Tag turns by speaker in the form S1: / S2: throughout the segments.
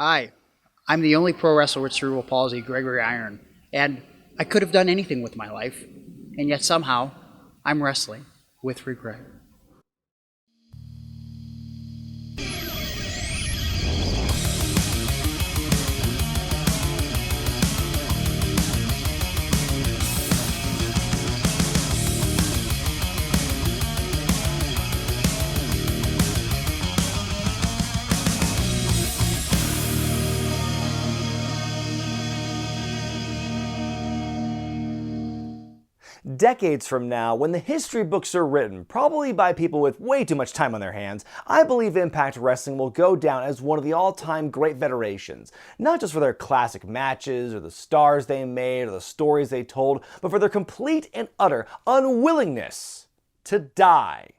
S1: Hi, I'm the only pro wrestler with cerebral palsy, Gregory Iron, and I could have done anything with my life, and yet somehow I'm wrestling with regret.
S2: Decades from now, when the history books are written, probably by people with way too much time on their hands, I believe Impact Wrestling will go down as one of the all-time great federations. Not just for their classic matches, or the stars they made, or the stories they told, but for their complete and utter unwillingness to die.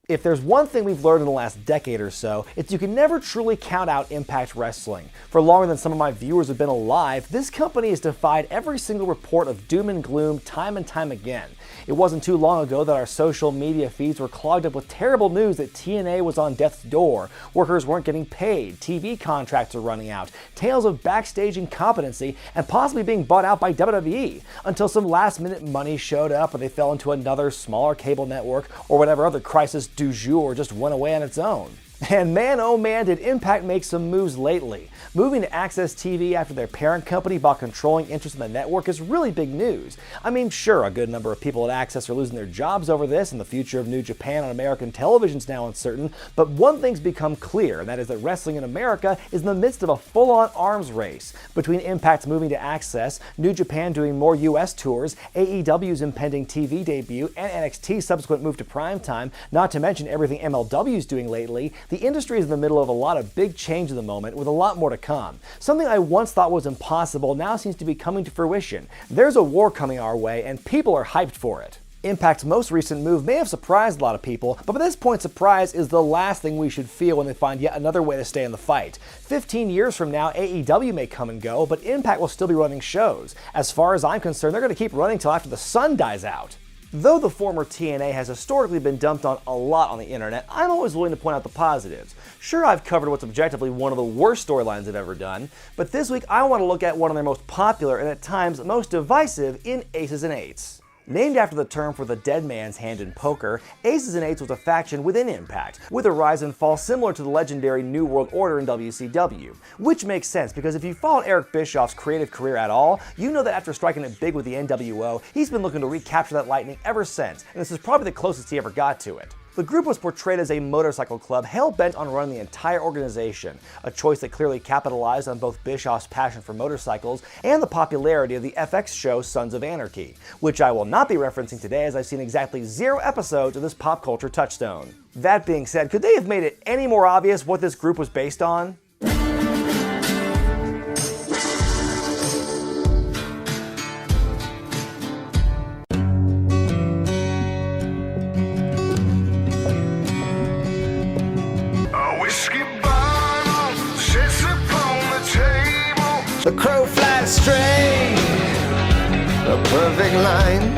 S2: If there's one thing we've learned in the last decade or so, it's you can never truly count out Impact Wrestling. For longer than some of my viewers have been alive, this company has defied every single report of doom and gloom time and time again. It wasn't too long ago that our social media feeds were clogged up with terrible news that TNA was on death's door, workers weren't getting paid, TV contracts are running out, tales of backstage incompetency, and possibly being bought out by WWE, until some last-minute money showed up or they fell into another smaller cable network or whatever other crisis du jour just went away on its own. And man, oh man, did Impact make some moves lately. Moving to Access TV after their parent company bought controlling interest in the network is really big news. I mean, sure, a good number of people at Access are losing their jobs over this, and the future of New Japan on American television is now uncertain, but one thing's become clear, and that is that wrestling in America is in the midst of a full-on arms race. Between Impact's moving to Access, New Japan doing more US tours, AEW's impending TV debut, and NXT's subsequent move to primetime, not to mention everything MLW's doing lately, the industry is in the middle of a lot of big change at the moment, with a lot more to come. Something I once thought was impossible now seems to be coming to fruition. There's a war coming our way, and people are hyped for it. Impact's most recent move may have surprised a lot of people, but by this point surprise is the last thing we should feel when they find yet another way to stay in the fight. 15 years from now, AEW may come and go, but Impact will still be running shows. As far as I'm concerned, they're going to keep running till after the sun dies out. Though the former TNA has historically been dumped on a lot on the internet, I'm always willing to point out the positives. Sure, I've covered what's objectively one of the worst storylines they've ever done, but this week I want to look at one of their most popular and at times most divisive in Aces and Eights. Named after the term for the dead man's hand in poker, Aces and Eights was a faction within Impact, with a rise and fall similar to the legendary New World Order in WCW. Which makes sense, because if you followed Eric Bischoff's creative career at all, you know that after striking it big with the NWO, he's been looking to recapture that lightning ever since, and this is probably the closest he ever got to it. The group was portrayed as a motorcycle club hell-bent on running the entire organization, a choice that clearly capitalized on both Bischoff's passion for motorcycles and the popularity of the FX show Sons of Anarchy, which I will not be referencing today as I've seen exactly 0 episodes of this pop culture touchstone. That being said, could they have made it any more obvious what this group was based on?
S3: The crow flies straight, a perfect line.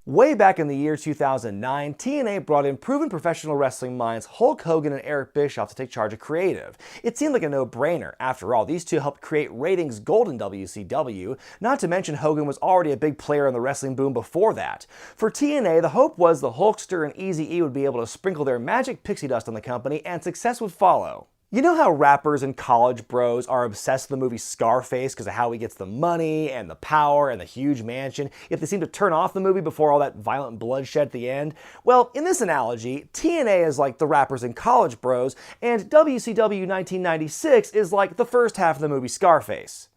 S2: Way back in the year 2009, TNA brought in proven professional wrestling minds Hulk Hogan and Eric Bischoff to take charge of creative. It seemed like a no-brainer. After all, these two helped create ratings gold in WCW, not to mention Hogan was already a big player in the wrestling boom before that. For TNA, the hope was the Hulkster and Eazy-E would be able to sprinkle their magic pixie dust on the company and success would follow. You know how rappers and college bros are obsessed with the movie Scarface because of how he gets the money and the power and the huge mansion, yet they seem to turn off the movie before all that violent bloodshed at the end? Well, in this analogy, TNA is like the rappers and college bros, and WCW 1996 is like the first half of the movie Scarface.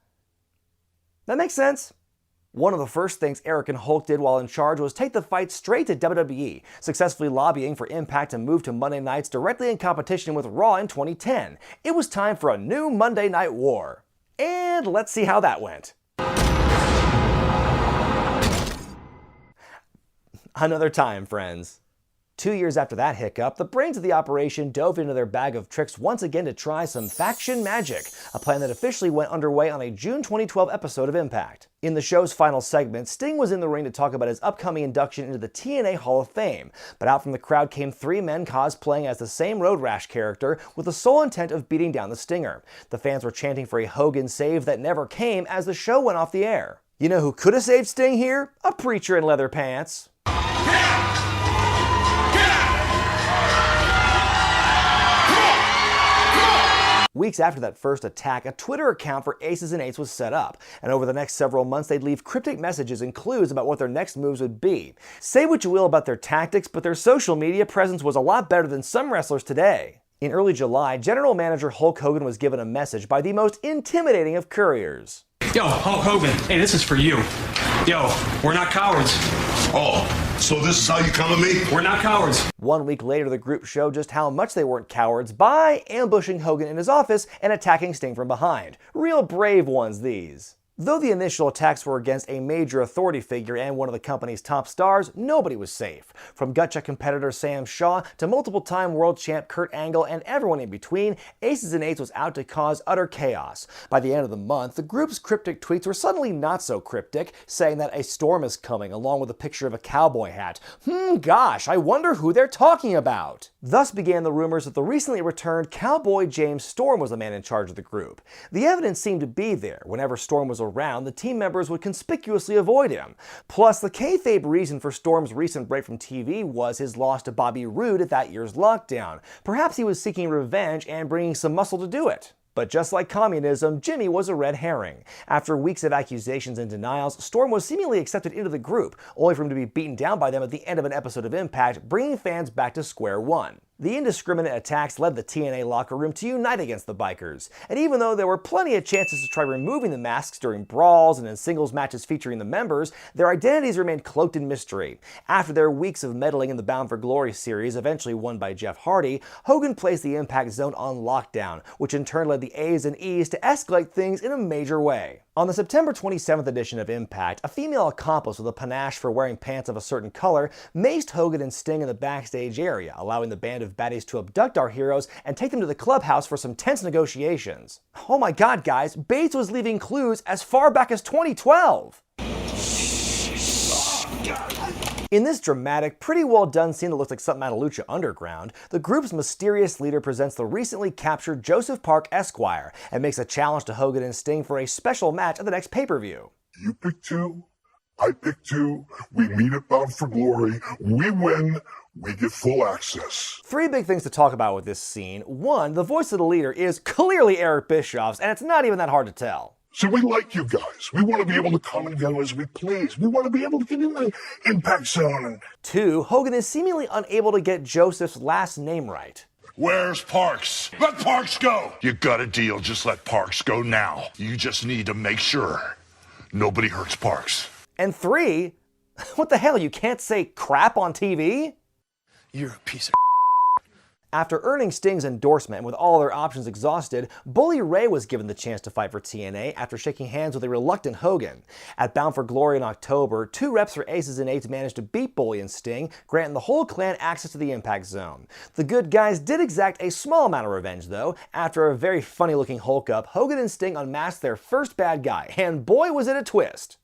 S2: That makes sense? One of the first things Eric and Hulk did while in charge was take the fight straight to WWE, successfully lobbying for Impact to move to Monday nights directly in competition with Raw in 2010. It was time for a new Monday Night War. And let's see how that went. Another time, friends. 2 years after that hiccup, the brains of the operation dove into their bag of tricks once again to try some faction magic, a plan that officially went underway on a June 2012 episode of Impact. In the show's final segment, Sting was in the ring to talk about his upcoming induction into the TNA Hall of Fame, but out from the crowd came 3 men cosplaying as the same Road Rash character with the sole intent of beating down the Stinger. The fans were chanting for a Hogan save that never came as the show went off the air. You know who could have saved Sting here? A preacher in leather pants. Weeks after that first attack, a Twitter account for Aces and Eights was set up, and over the next several months they'd leave cryptic messages and clues about what their next moves would be. Say what you will about their tactics, but their social media presence was a lot better than some wrestlers today. In early July, General Manager Hulk Hogan was given a message by the most intimidating of couriers.
S4: Yo, Hulk Hogan, hey, this is for you. Yo, we're not cowards.
S5: Oh, so this is how you come at me?
S4: We're not cowards.
S2: 1 week later, the group showed just how much they weren't cowards by ambushing Hogan in his office and attacking Sting from behind. Real brave ones, these. Though the initial attacks were against a major authority figure and one of the company's top stars, nobody was safe. From gutcheck competitor Sam Shaw to multiple-time world champ Kurt Angle and everyone in between, Aces and Eights was out to cause utter chaos. By the end of the month, the group's cryptic tweets were suddenly not so cryptic, saying that a storm is coming along with a picture of a cowboy hat. Gosh, I wonder who they're talking about. Thus began the rumors that the recently returned Cowboy James Storm was the man in charge of the group. The evidence seemed to be there. Whenever Storm was around, the team members would conspicuously avoid him. Plus, the kayfabe reason for Storm's recent break from TV was his loss to Bobby Roode at that year's lockdown. Perhaps he was seeking revenge and bringing some muscle to do it. But just like communism, Jimmy was a red herring. After weeks of accusations and denials, Storm was seemingly accepted into the group, only for him to be beaten down by them at the end of an episode of Impact, bringing fans back to square one. The indiscriminate attacks led the TNA locker room to unite against the bikers, and even though there were plenty of chances to try removing the masks during brawls and in singles matches featuring the members, their identities remained cloaked in mystery. After their weeks of meddling in the Bound for Glory series, eventually won by Jeff Hardy, Hogan placed the Impact Zone on lockdown, which in turn led the A's and E's to escalate things in a major way. On the September 27th edition of Impact, a female accomplice with a panache for wearing pants of a certain color maced Hogan and Sting in the backstage area, allowing the band of baddies to abduct our heroes and take them to the clubhouse for some tense negotiations. Oh my god, guys, Bates was leaving clues as far back as 2012! In this dramatic, pretty well done scene that looks like something out of Lucha Underground, the group's mysterious leader presents the recently captured Joseph Park Esquire and makes a challenge to Hogan and Sting for a special match at the next pay-per-view.
S5: You pick 2, I pick 2, we meet at Bound for Glory, we win, we get full access.
S2: 3 big things to talk about with this scene. 1, the voice of the leader is clearly Eric Bischoff's, and it's not even that hard to tell.
S5: So we like you guys. We want to be able to come and go as we please. We want to be able to get in the Impact Zone. And
S2: 2, Hogan is seemingly unable to get Joseph's last name right.
S5: Where's Parks? Let Parks go! You got a deal, just let Parks go now. You just need to make sure nobody hurts Parks.
S2: And 3, what the hell, you can't say crap on TV?
S4: You're a piece of
S2: After earning Sting's endorsement and with all their options exhausted, Bully Ray was given the chance to fight for TNA after shaking hands with a reluctant Hogan. At Bound for Glory in October, 2 reps for Aces and Eights managed to beat Bully and Sting, granting the whole clan access to the Impact Zone. The good guys did exact a small amount of revenge though. After a very funny looking Hulk up, Hogan and Sting unmasked their first bad guy, and boy was it a twist.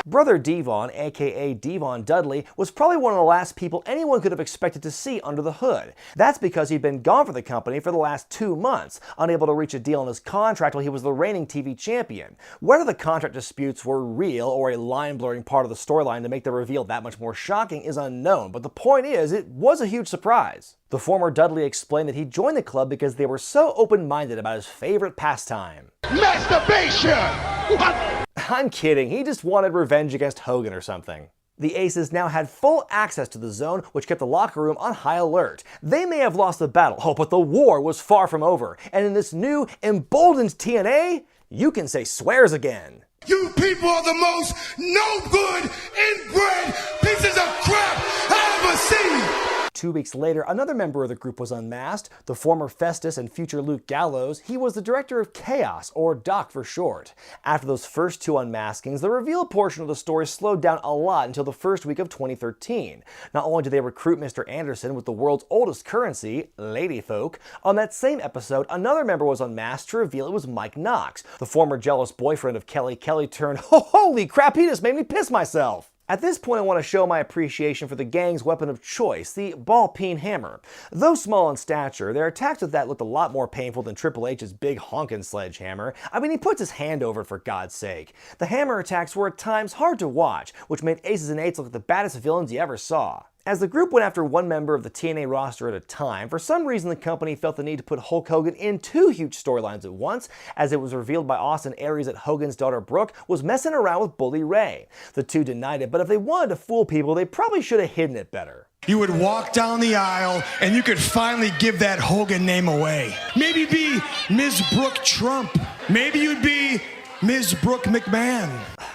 S2: Brother Devon, aka Devon Dudley, was probably one of the last people anyone could have expected to see under the hood. That's because he'd been gone from the company for the last 2 months, unable to reach a deal on his contract while he was the reigning TV champion. Whether the contract disputes were real or a line-blurring part of the storyline to make the reveal that much more shocking is unknown, but the point is, it was a huge surprise. The former Dudley explained that he joined the club because they were so open-minded about his favorite pastime.
S5: Masturbation! What?
S2: I'm kidding, he just wanted revenge against Hogan or something. The Aces now had full access to the zone, which kept the locker room on high alert. They may have lost the battle, but the war was far from over. And in this new, emboldened TNA, you can say swears again.
S5: You people are the most no good, inbred pieces of crap I've ever seen!
S2: 2 weeks later, another member of the group was unmasked, the former Festus and future Luke Gallows. He was the director of Chaos, or Doc for short. After those first 2 unmaskings, the reveal portion of the story slowed down a lot until the first week of 2013. Not only did they recruit Mr. Anderson with the world's oldest currency, ladyfolk, on that same episode, another member was unmasked to reveal it was Mike Knox, the former jealous boyfriend of Kelly Kelly turned, holy crap, he just made me piss myself. At this point, I want to show my appreciation for the gang's weapon of choice, the ball-peen hammer. Though small in stature, their attacks with that looked a lot more painful than Triple H's big honkin' sledgehammer. I mean, he puts his hand over it for God's sake. The hammer attacks were at times hard to watch, which made Aces and Eights look like the baddest villains you ever saw. As the group went after one member of the TNA roster at a time, for some reason the company felt the need to put Hulk Hogan in 2 huge storylines at once, as it was revealed by Austin Aries that Hogan's daughter Brooke was messing around with Bully Ray. The 2 denied it, but if they wanted to fool people, they probably should have hidden it better.
S6: You would walk down the aisle and you could finally give that Hogan name away. Maybe be Ms. Brooke Trump. Maybe you'd be Ms. Brooke McMahon.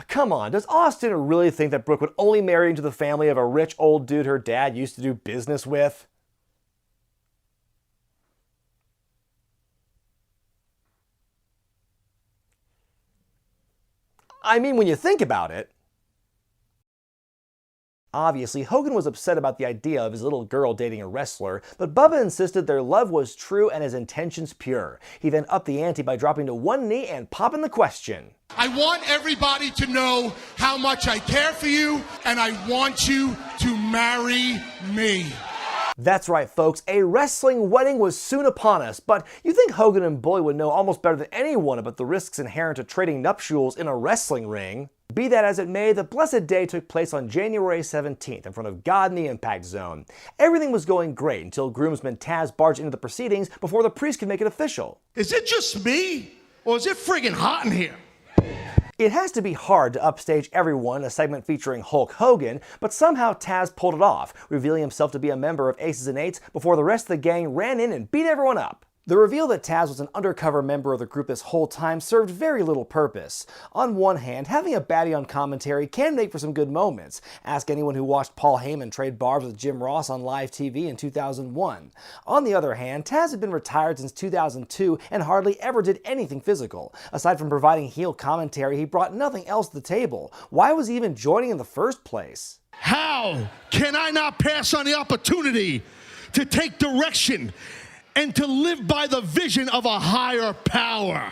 S2: Come on, does Austin really think that Brooke would only marry into the family of a rich old dude her dad used to do business with? I mean, when you think about it. Obviously, Hogan was upset about the idea of his little girl dating a wrestler, but Bubba insisted their love was true and his intentions pure. He then upped the ante by dropping to one knee and popping the question.
S7: I want everybody to know how much I care for you, and I want you to marry me.
S2: That's right, folks, a wrestling wedding was soon upon us, but you think Hogan and Bully would know almost better than anyone about the risks inherent to trading nuptials in a wrestling ring. Be that as it may, the blessed day took place on January 17th in front of God in the Impact Zone. Everything was going great until groomsman Taz barged into the proceedings before the priest could make it official.
S7: Is it just me, or is it friggin' hot in here?
S2: It has to be hard to upstage everyone in a segment featuring Hulk Hogan, but somehow Taz pulled it off, revealing himself to be a member of Aces and Eights before the rest of the gang ran in and beat everyone up. The reveal that Taz was an undercover member of the group this whole time served very little purpose. On one hand, having a baddie on commentary can make for some good moments. Ask anyone who watched Paul Heyman trade barbs with Jim Ross on live TV in 2001. On the other hand, Taz had been retired since 2002 and hardly ever did anything physical. Aside from providing heel commentary, he brought nothing else to the table. Why was he even joining in the first place?
S7: How can I not pass on the opportunity to take direction and to live by the vision of a higher power?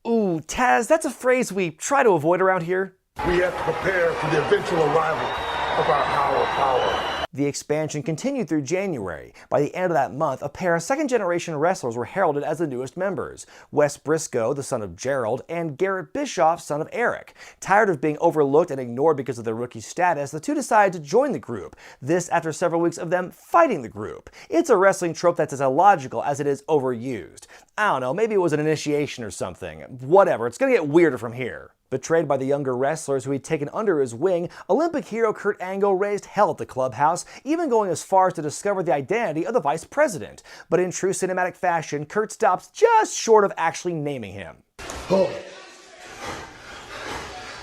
S2: Ooh, Taz, that's a phrase we try to avoid around here.
S5: We have to prepare for the eventual arrival of our higher power.
S2: The expansion continued through January. By the end of that month, a pair of second-generation wrestlers were heralded as the newest members. Wes Briscoe, the son of Gerald, and Garrett Bischoff, son of Eric. Tired of being overlooked and ignored because of their rookie status, the 2 decided to join the group. This after several weeks of them fighting the group. It's a wrestling trope that's as illogical as it is overused. I don't know, maybe it was an initiation or something. Whatever, it's gonna get weirder from here. Betrayed by the younger wrestlers who he'd taken under his wing, Olympic hero Kurt Angle raised hell at the clubhouse, even going as far as to discover the identity of the vice president. But in true cinematic fashion, Kurt stops just short of actually naming him.
S5: Oh.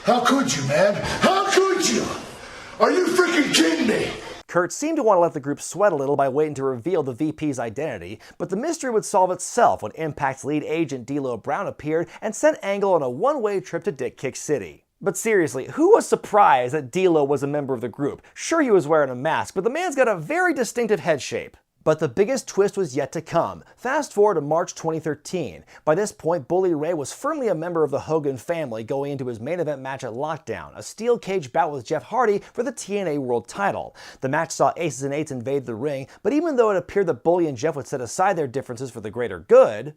S5: How could you, man? How could you? Are you freaking kidding me?
S2: Kurt seemed to want to let the group sweat a little by waiting to reveal the VP's identity, but the mystery would solve itself when Impact's lead agent D'Lo Brown appeared and sent Angle on a one-way trip to Dick Kick City. But seriously, who was surprised that D'Lo was a member of the group? Sure, he was wearing a mask, but the man's got a very distinctive head shape. But the biggest twist was yet to come. Fast forward to March 2013. By this point, Bully Ray was firmly a member of the Hogan family going into his main event match at Lockdown, a steel cage bout with Jeff Hardy for the TNA World title. The match saw Aces and Eights invade the ring, but even though it appeared that Bully and Jeff would set aside their differences for the greater good,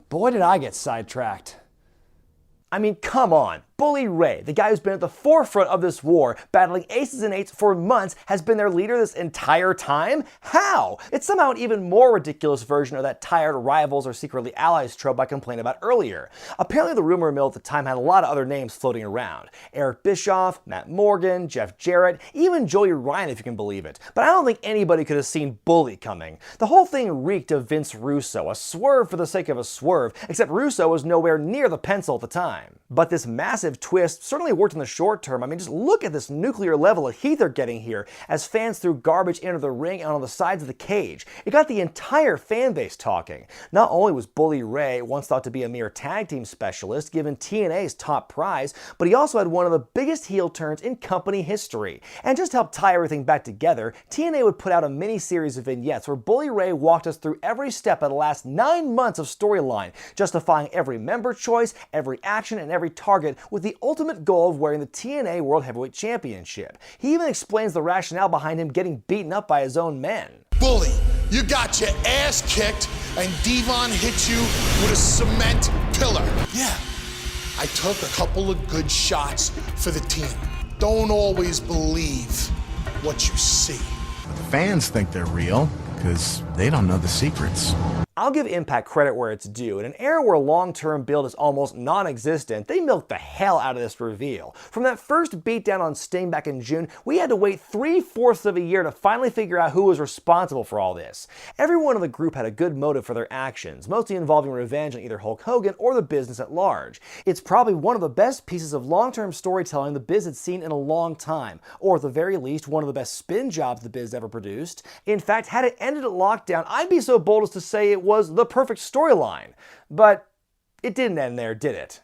S2: boy did I get sidetracked. I mean, come on. Bully Ray, the guy who's been at the forefront of this war, battling aces and eights for months, has been their leader this entire time? How? It's somehow an even more ridiculous version of that tired rivals are secretly allies trope I complained about earlier. Apparently the rumor mill at the time had a lot of other names floating around. Eric Bischoff, Matt Morgan, Jeff Jarrett, even Joey Ryan if you can believe it. But I don't think anybody could have seen Bully coming. The whole thing reeked of Vince Russo, a swerve for the sake of a swerve, except Russo was nowhere near the pencil at the time. But this massive twist certainly worked in the short term. I mean, just look at this nuclear level of heat they're getting here as fans threw garbage into the ring and on the sides of the cage. It got the entire fan base talking. Not only was Bully Ray once thought to be a mere tag team specialist, given TNA's top prize, but he also had one of the biggest heel turns in company history. And just to help tie everything back together, TNA would put out a mini-series of vignettes where Bully Ray walked us through every step of the last 9 months of storyline, justifying every member choice, every action, and every target with the ultimate goal of wearing the TNA World Heavyweight Championship. He even explains the rationale behind him getting beaten up by his own men.
S8: Bully, you got your ass kicked and Devon hit you with a cement pillar. Yeah, I took a couple of good shots for the team. Don't always believe what you see.
S9: Fans think they're real because they don't know the secrets.
S2: I'll give Impact credit where it's due. In an era where long-term build is almost non-existent, they milked the hell out of this reveal. From that first beatdown on Sting back in June, we had to wait 3/4 of a year to finally figure out who was responsible for all this. Everyone in the group had a good motive for their actions, mostly involving revenge on either Hulk Hogan or the business at large. It's probably one of the best pieces of long-term storytelling the biz had seen in a long time, or at the very least, one of the best spin jobs the biz ever produced. In fact, had it ended at Lockdown, I'd be so bold as to say it was the perfect storyline. But it didn't end there, did it?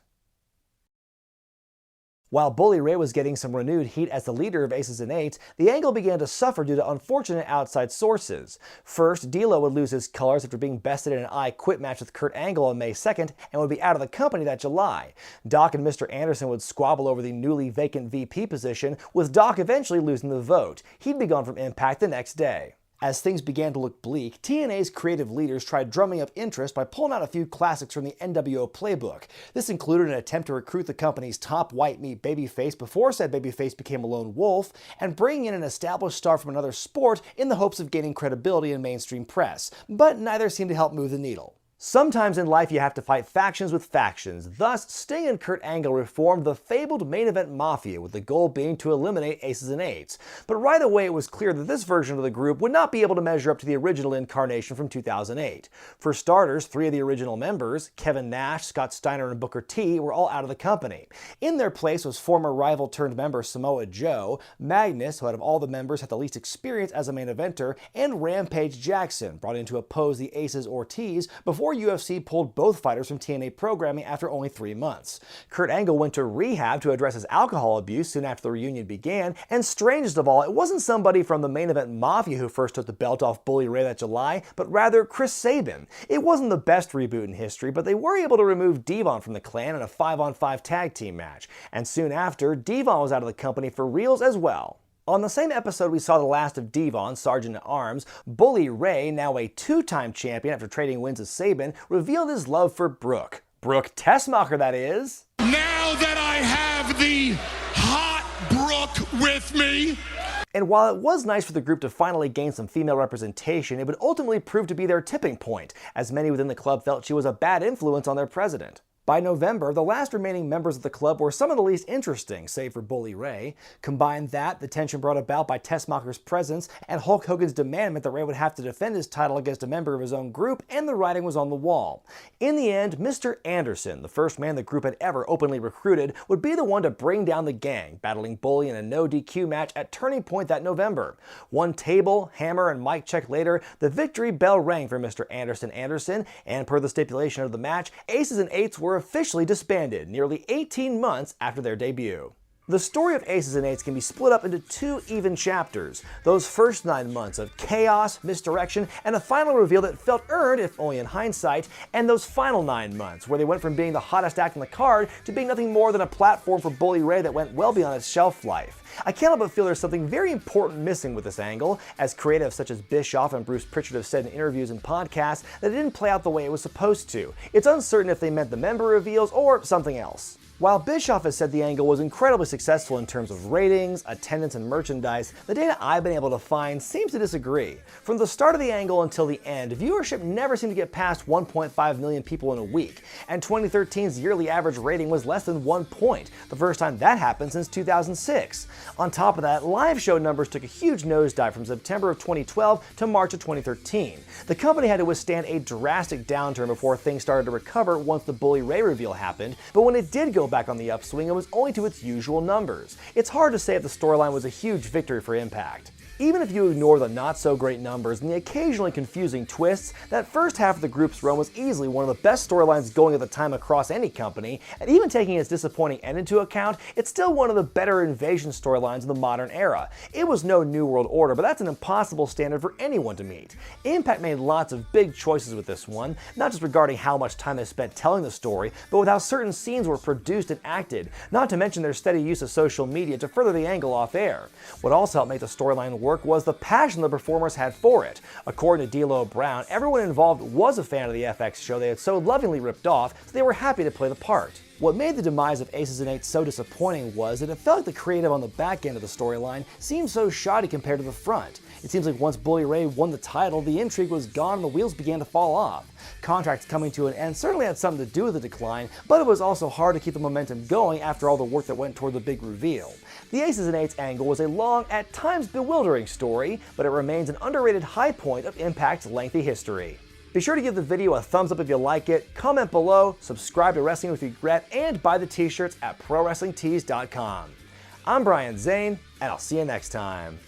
S2: While Bully Ray was getting some renewed heat as the leader of Aces and Eights, the angle began to suffer due to unfortunate outside sources. First, D'Lo would lose his colors after being bested in an I Quit match with Kurt Angle on May 2nd and would be out of the company that July. Doc and Mr. Anderson would squabble over the newly vacant VP position, with Doc eventually losing the vote. He'd be gone from Impact the next day. As things began to look bleak, TNA's creative leaders tried drumming up interest by pulling out a few classics from the NWO playbook. This included an attempt to recruit the company's top white meat babyface before said babyface became a lone wolf, and bringing in an established star from another sport in the hopes of gaining credibility in mainstream press, but neither seemed to help move the needle. Sometimes in life you have to fight factions with factions. Thus, Sting and Kurt Angle reformed the fabled Main Event Mafia, with the goal being to eliminate Aces and Eights. But right away it was clear that this version of the group would not be able to measure up to the original incarnation from 2008. For starters, 3 of the original members, Kevin Nash, Scott Steiner, and Booker T, were all out of the company. In their place was former rival-turned-member Samoa Joe, Magnus, who out of all the members had the least experience as a main eventer, and Rampage Jackson, brought in to oppose the Aces Ortiz before UFC pulled both fighters from TNA programming after only 3 months. Kurt Angle went to rehab to address his alcohol abuse soon after the reunion began, and strangest of all, it wasn't somebody from the Main Event Mafia who first took the belt off Bully Ray that July, but rather Chris Sabin. It wasn't the best reboot in history, but they were able to remove Devon from the clan in a 5-on-5 tag team match, and soon after, Devon was out of the company for reals as well. On the same episode we saw the last of Devon, Sergeant at Arms, Bully Ray, now a 2-time champion after trading wins with Sabin, revealed his love for Brooke. Brooke Tessmacher, that is.
S7: Now that I have the hot Brooke with me.
S2: And while it was nice for the group to finally gain some female representation, it would ultimately prove to be their tipping point, as many within the club felt she was a bad influence on their president. By November, the last remaining members of the club were some of the least interesting, save for Bully Ray. Combine that, the tension brought about by Tessmacher's presence, and Hulk Hogan's demand meant that Ray would have to defend his title against a member of his own group, and the writing was on the wall. In the end, Mr. Anderson, the first man the group had ever openly recruited, would be the one to bring down the gang, battling Bully in a no DQ match at Turning Point that November. One table, hammer, and mic check later, the victory bell rang for Mr. Anderson, and per the stipulation of the match, Aces and Eights were officially disbanded nearly 18 months after their debut. The story of Aces and Eights can be split up into 2 even chapters. Those first 9 months of chaos, misdirection, and a final reveal that felt earned, if only in hindsight, and those final 9 months, where they went from being the hottest act on the card to being nothing more than a platform for Bully Ray that went well beyond its shelf life. I can't help but feel there's something very important missing with this angle, as creatives such as Bischoff and Bruce Pritchard have said in interviews and podcasts that it didn't play out the way it was supposed to. It's uncertain if they meant the member reveals or something else. While Bischoff has said the angle was incredibly successful in terms of ratings, attendance, and merchandise, the data I've been able to find seems to disagree. From the start of the angle until the end, viewership never seemed to get past 1.5 million people in a week, and 2013's yearly average rating was less than 1 point, the first time that happened since 2006. On top of that, live show numbers took a huge nosedive from September of 2012 to March of 2013. The company had to withstand a drastic downturn before things started to recover once the Bully Ray reveal happened, but when it did go back on the upswing, it was only to its usual numbers. It's hard to say if the storyline was a huge victory for Impact. Even if you ignore the not-so-great numbers and the occasionally confusing twists, that first half of the group's run was easily one of the best storylines going at the time across any company, and even taking its disappointing end into account, it's still one of the better invasion storylines of the modern era. It was no New World Order, but that's an impossible standard for anyone to meet. Impact made lots of big choices with this one, not just regarding how much time they spent telling the story, but with how certain scenes were produced and acted, not to mention their steady use of social media to further the angle off air. What also helped make the storyline work was the passion the performers had for it. According to D'Lo Brown, everyone involved was a fan of the FX show they had so lovingly ripped off, so they were happy to play the part. What made the demise of Aces and Eights so disappointing was that it felt like the creative on the back end of the storyline seemed so shoddy compared to the front. It seems like once Bully Ray won the title, the intrigue was gone and the wheels began to fall off. Contracts coming to an end certainly had something to do with the decline, but it was also hard to keep the momentum going after all the work that went toward the big reveal. The Aces and Eights angle was a long, at times bewildering story, but it remains an underrated high point of Impact's lengthy history. Be sure to give the video a thumbs up if you like it, comment below, subscribe to Wrestling with Regret, and buy the t-shirts at ProWrestlingTees.com. I'm Brian Zane, and I'll see you next time.